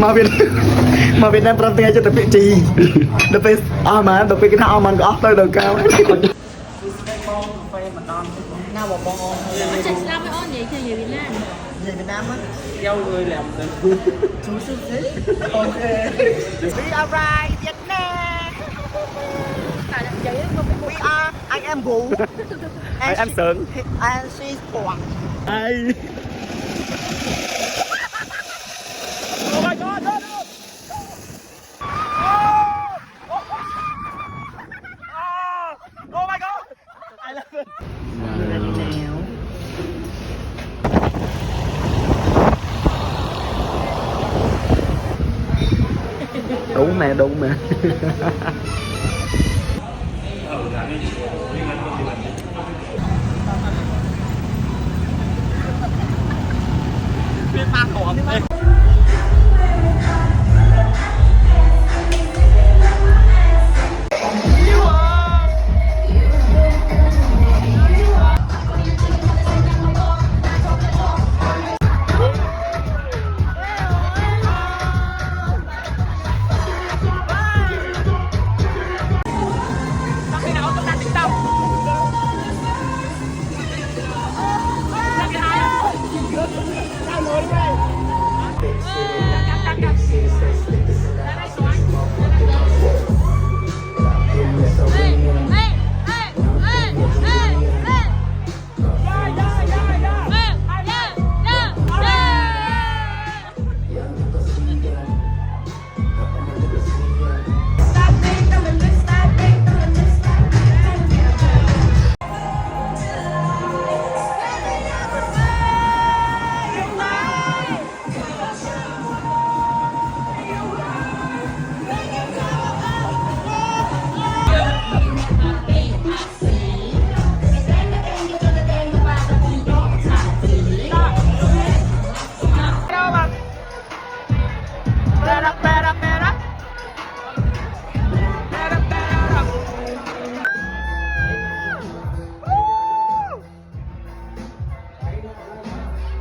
มาเป็นมาเป็นน้ำปลาเปียจะแต่เป็นจีเดี๋ยวไปเอามาเดี๋ยวไปกินข้าวมันก็ออฟเลยเดี๋ยวก้าวหน้าบอกบอง Mà chạy Slam với on vậy chơi về Việt Nam. về Việt Nam á Giao người làm chú sư thế ok we are right Việt Nam Tại là chạy á, không we are I am Vũ I am Sơn and she's Quảng I Oh my god no no Oh my god I love it đúng mẹ đúng mẹ Biết ba hộp đây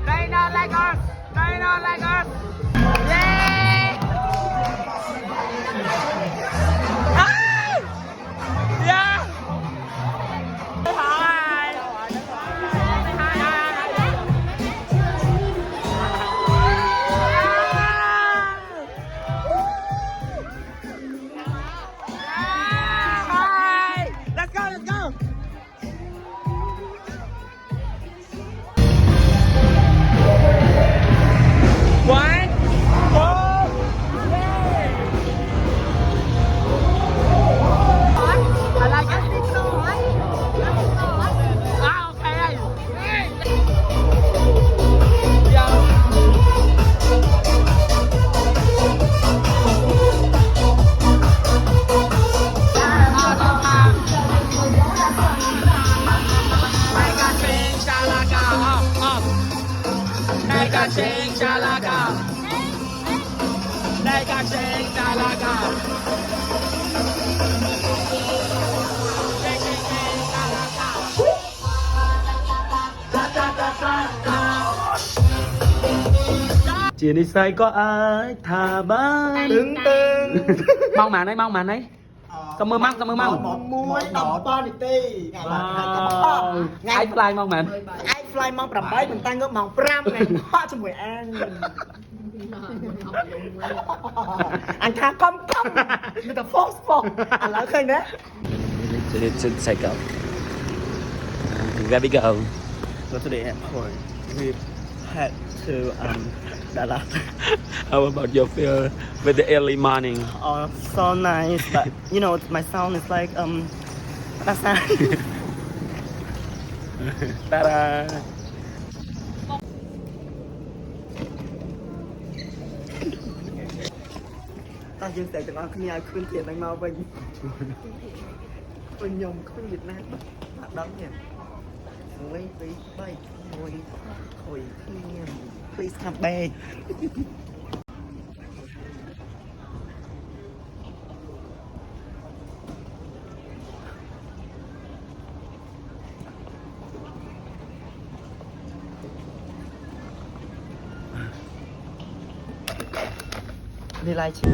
They not like us. They not like us. Yay! Ah! Yeah. Hi. Hi. Let's go. Let's go. One, two, three. I like it. Ah, okay. Sing Chalaga. They got sing Chalaga. Chị đi say có ai thả bán Tưng tưng Mong màn đấy, mong màn đấy. Cảm ơn mong, cảm ơn mong. Một muối đồng to đi tì Ai fly mong màn. Ai fly mong bầm bấy mình tăng ngớp mong pram này Họ cho mùi ăn Anh thả con công Người ta phốt phốt Anh lỡ khơi đấy It's take up. Where we go? Go to the airport We had to Dallas How about your feel with the early morning? Oh, so nice But you know my sound is like That's Ta-da! Ta dương sẽ từng ăn nhau khuyên tiền đánh mau bình Bình nhung khuyên Việt Nam Bạn đóng nhỉ Ngồi tí bay Ngồi Khối khuyên Please come back đi lại chứ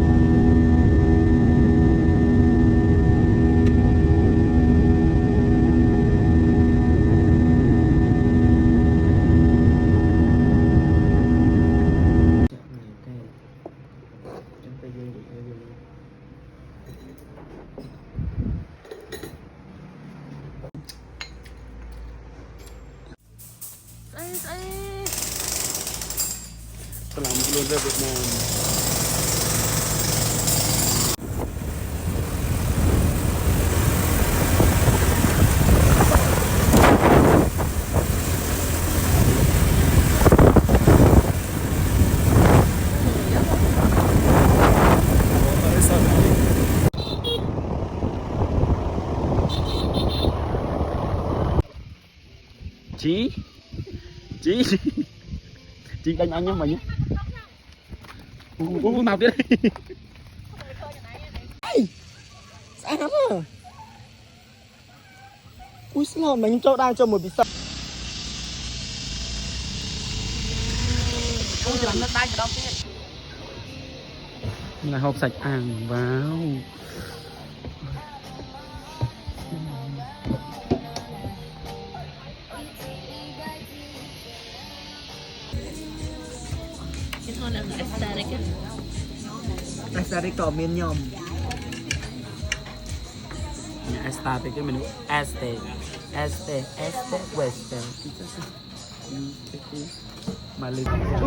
Salam luôn ra Việt Nam. Chí đánh anh nhá mày nhá. Uống nào tiếp đi. Sao lắm à ui sao mình cho đang cho một bị sập Là hộp sạch àng vào. Cái thon là extra đấy kìa. anh ra đây có miền nhom Esta thì cái menu este western mà lên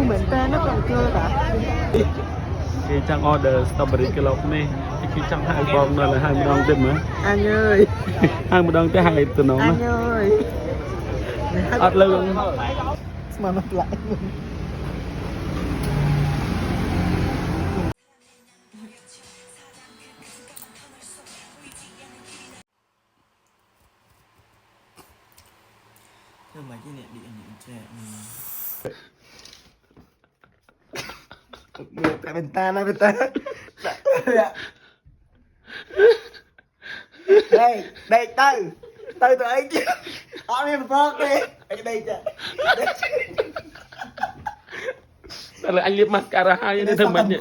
mình ta nó còn cơ hả cái trang order strawberry cái lộc này cái trang hai bông này là 20 đồng tiền mà anh ơi 20 đồng tới 2 từ nó anh ơi ớt lương mà nó lại nhưng mà cái này điện trẻ tại bên ta đây từ ấy chứ ở đây một đi ở đây chứ đây là anh liếc mặt cả hai nên thằng mình nhỉ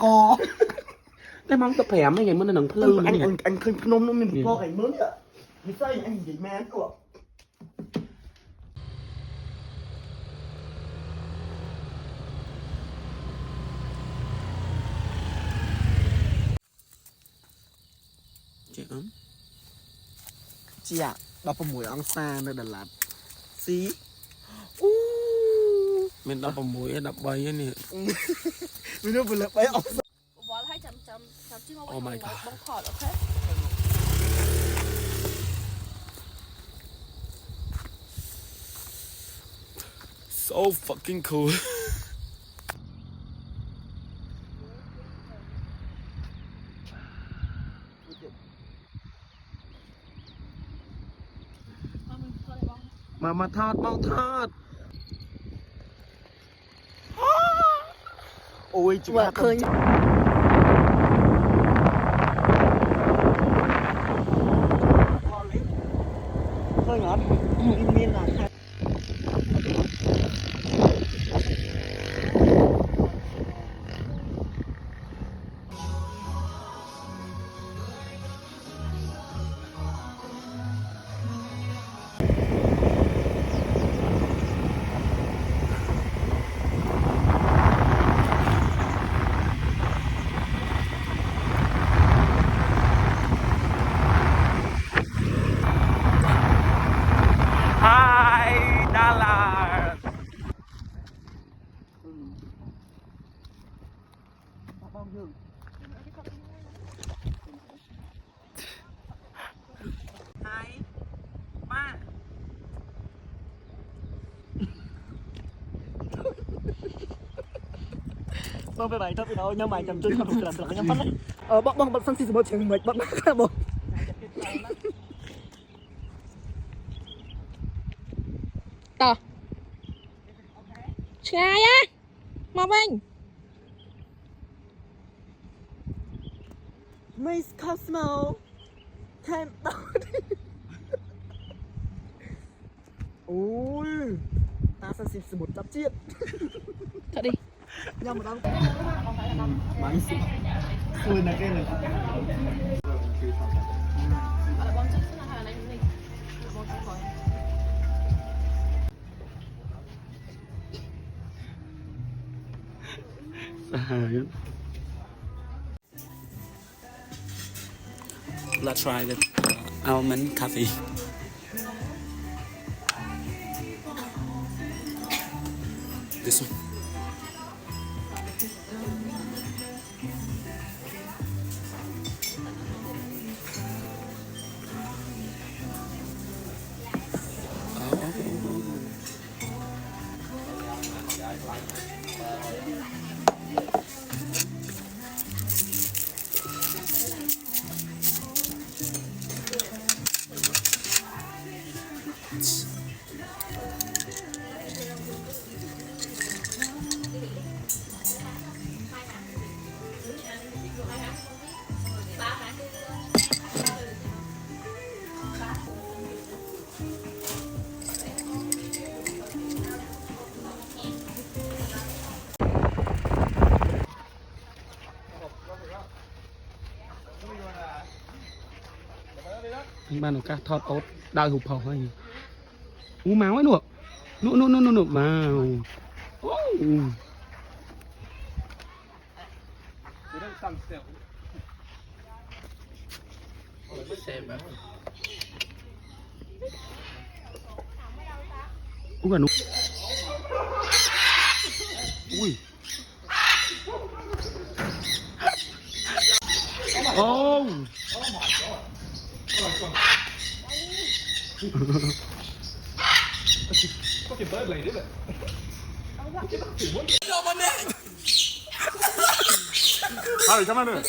cái mong tập hẻm mấy ngày mới nâng phơi anh khơi nôm nó mình po cảnh mới ạ mình xây anh gì mà của chị ấm chị ạ đọc vào mũi ông xa nơi Đà Lạt xí mình đọc vào mũi đọc bay ấy nè mình đâu vừa lỡ bay ông Bỏ hai chấm chứ không Oh my God. bông thọt ok. so fucking cool mà thọt mau thọt ôi chúng ta khơi khơi ngọt miên là Hi Đà Lạt hai ba bông về bài thôi thì đâu nhưng mà chậm chân không làm được nhắm mắt đấy bông bông phân xì một trường mệt bông bông Tỏ Trai á Mà mình Miss Cosmo Thêm tao đi ôi ta sẽ xịt một trăm chiếc Thật đi nhưng mà đâu xui là cái này Ở bóng trước là hai này mình. Bóng trước khỏi. Let's try the almond coffee. This one. Ban đầu các thọt ốt đào hụp hầu hay máu ấy nuột nuột vào cả nụ ui oh có cái bớt này đấy vậy. Thôi, cảm ơn nữa.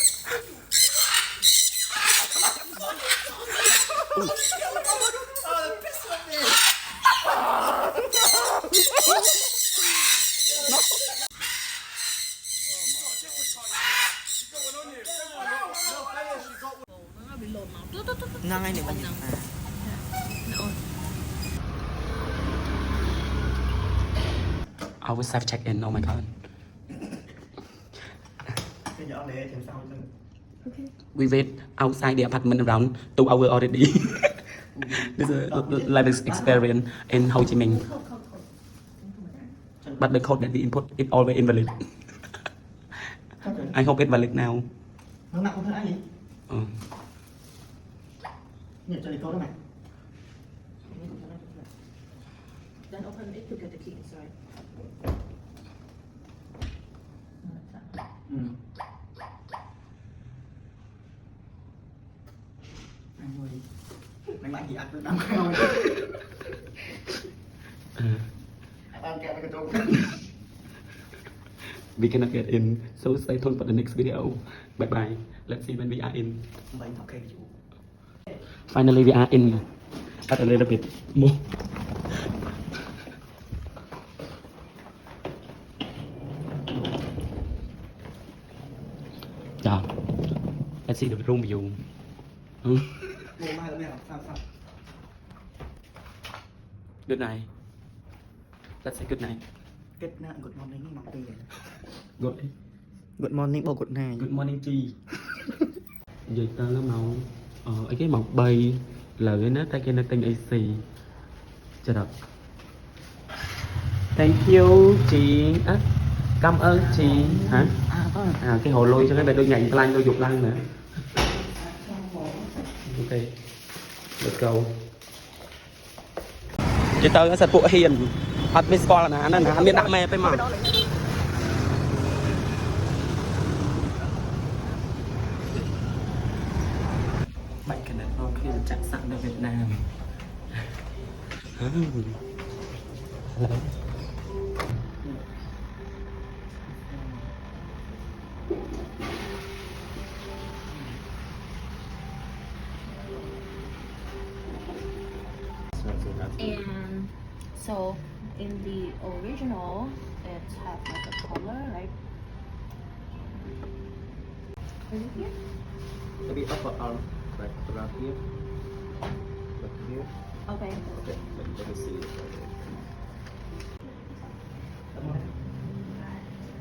ngon anh này bạn Our self check in. Oh my god. We wait outside the apartment around 2 hours already. This is a life experience in Ho Chi Minh. But the code that we input is always invalid. I hope it's valid now. nó nặng không thấy gì Ừ. nhìn cho đi câu đó mày Then open it to get the key inside. anh ơi mày lại gì ăn được 5 rồi ăn kẹo cái trâu We cannot get in, so stay tuned for the next video. Bye bye. Let's see when we are in. mày ok chú Finally, we are in. Add a little bit more. Yeah. Let's see the room view. mua mai là mày làm sao Good night. Let's say good night. kết nạn good morning mặc tiền Good. good morning bộ good này Good morning Chi. Vậy ta nó màu cái màu bay là cái nét tay kia nó tên AC. Chờ đợi. Thank you chị. Cảm ơn chị. Hả? Cái hồ lôi cho cái bài đôi nhảy lanh đôi dục lanh nữa. Ok. Let's go. Chị tới ở sạch phụ hiền. Hạt mê score là nè, hạt miên đạ mê phải mà. Bạn cái này nó khi chắc sẵn ở Việt Nam. And so in the original, it has like a color, right? Is it here? maybe up or arm like around here like here Okay. okay let me see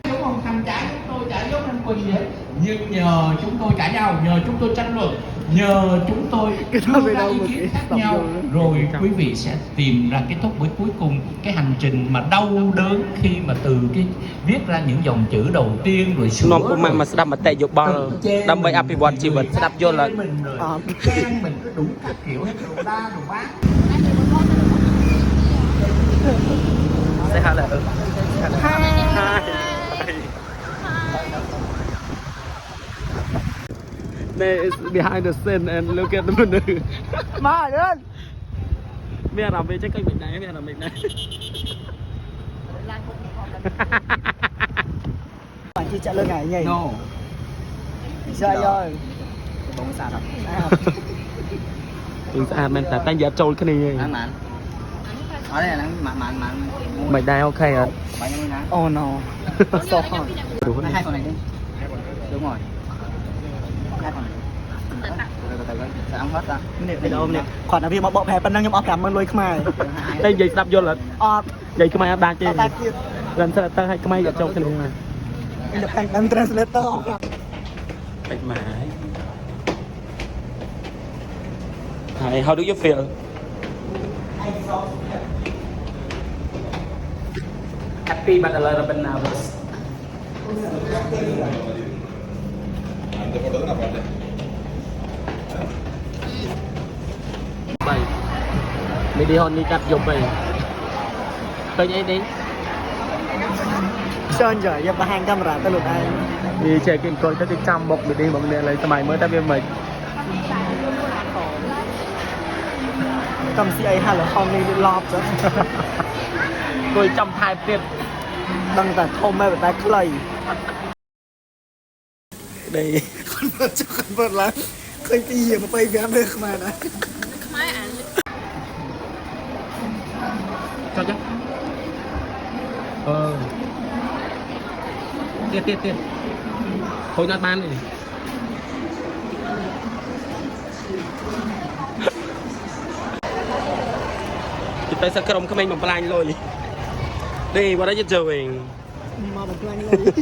Đúng không? Thằng chạy tôi chạy giống anh Quỳnh vậy. Nhưng nhờ chúng tôi cãi nhau, nhờ chúng tôi tranh luận, nhờ chúng tôi đưa ra ý kiến khác nhau, rồi quý vị sẽ tìm ra cái thúc cuối cùng, cái hành trình mà đau đớn khi mà từ cái viết ra những dòng chữ đầu tiên rồi sửa នាំពុកម៉ាក់មកស្ដាប់មតិយោបល់ដើម្បីអភិវឌ្ឍជីវិតស្ដាប់យល់ហើយ mình rồi khen mình cứ đủ các kiểu hết đồ đa đồ bác. Say hello. There is behind the scene and look at the menu. Mà lên. មានអារម្មណ៍វាចេះកេញមិនដែរមានអារម្មណ៍មិនដែរ Bạn chỉ trả lời ngày nhỉ? No. Chơi ơi. Bóng sạt không? យើងស្អាតមែនតែតែនិយាយចូលគ្នាឯង Mặn ở đây là mặn មិនដែរអូខេអត់ bạn như nè Oh no. So hot. ព្រោះ hai con này đi đúng rồi hai con này từ từ sẽ ăn hết ta Nè, đây đâu nè. Khoản là vì mà bọ phè bên đang nhom ọc cảm ơn lôi khmai. តែនិយាយស្ដាប់យល់អត់ Ọt. និយាយខ្មែរអត់ដាច់ទេ Ta kia. រំសិនតែឲ្យខ្មែរយកចូលគ្នាមក Được thành đang translator. ពេចម៉ាយ Hi, how do you feel? Happy but a little bit nervous. Bảy. Mình đi hôn đi cắt dục về. Tôi nhảy đi. Sơn rồi, giờ bà hàng camera tới lượt ai. Đi chơi kinh coi tới cái trăm bọc mình đi bằng này lấy mày mới ta viên mình. Cầm CA hay là không đi lọp rồi. Tôi trong thai tiết. Đăng tải không mê tay clay. Đây. Con vợt lắm. Khơi tí gì mà bay vém được mà nè. Cho chứ. Tiết. Thôi nhát ban này. Kita sẽ cầm cái mình bằng plan rồi. Đi qua đó cho chơi. Mà bằng plan rồi.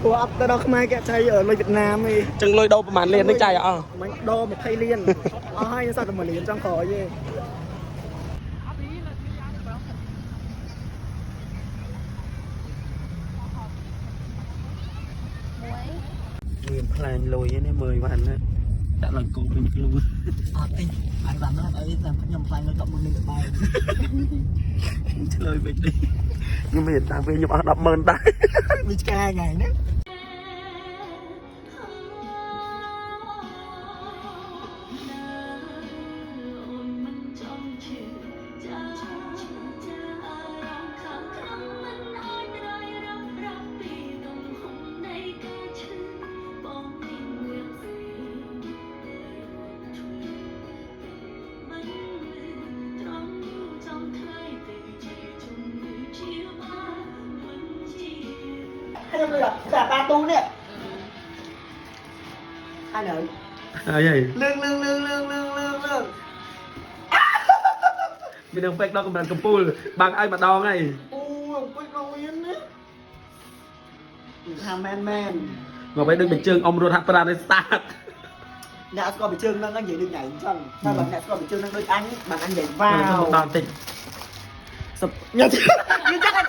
Ủa ấp tới đó khmai kẹt chay ở lôi Việt Nam đi. Chân lôi đâu mà liền đến chai à? Mình đo một thay liên. Ai sao mà liền trong khỏi vậy. Nguyên plan lôi với 10 vạn á. Đã là cô mình luôn. Anh làm nó ấy làm nhầm plan lôi cộng một mình được bài. Chơi lời mình đi. Nhưng mà hiện tại về nhập đập mơn ta. Mình ca 2 ngày nữa. Hay là cả ba tu nè. Ai nữa? À vậy. Lương. Mình đang phép đó cũng đang cầm pool. Bằng ai mà đo ngay. Quýt con yên đấy. Tham man. Ngồi phải đứng bình chương ông rồi hạt ra đến start. Nè có bị chương đang vậy được nhảy chân. Sao bạn nè có bị chương đang đôi anh, bạn anh nhảy vào. Đo tỉnh. Sập. Nhảy. Nhưng chắc là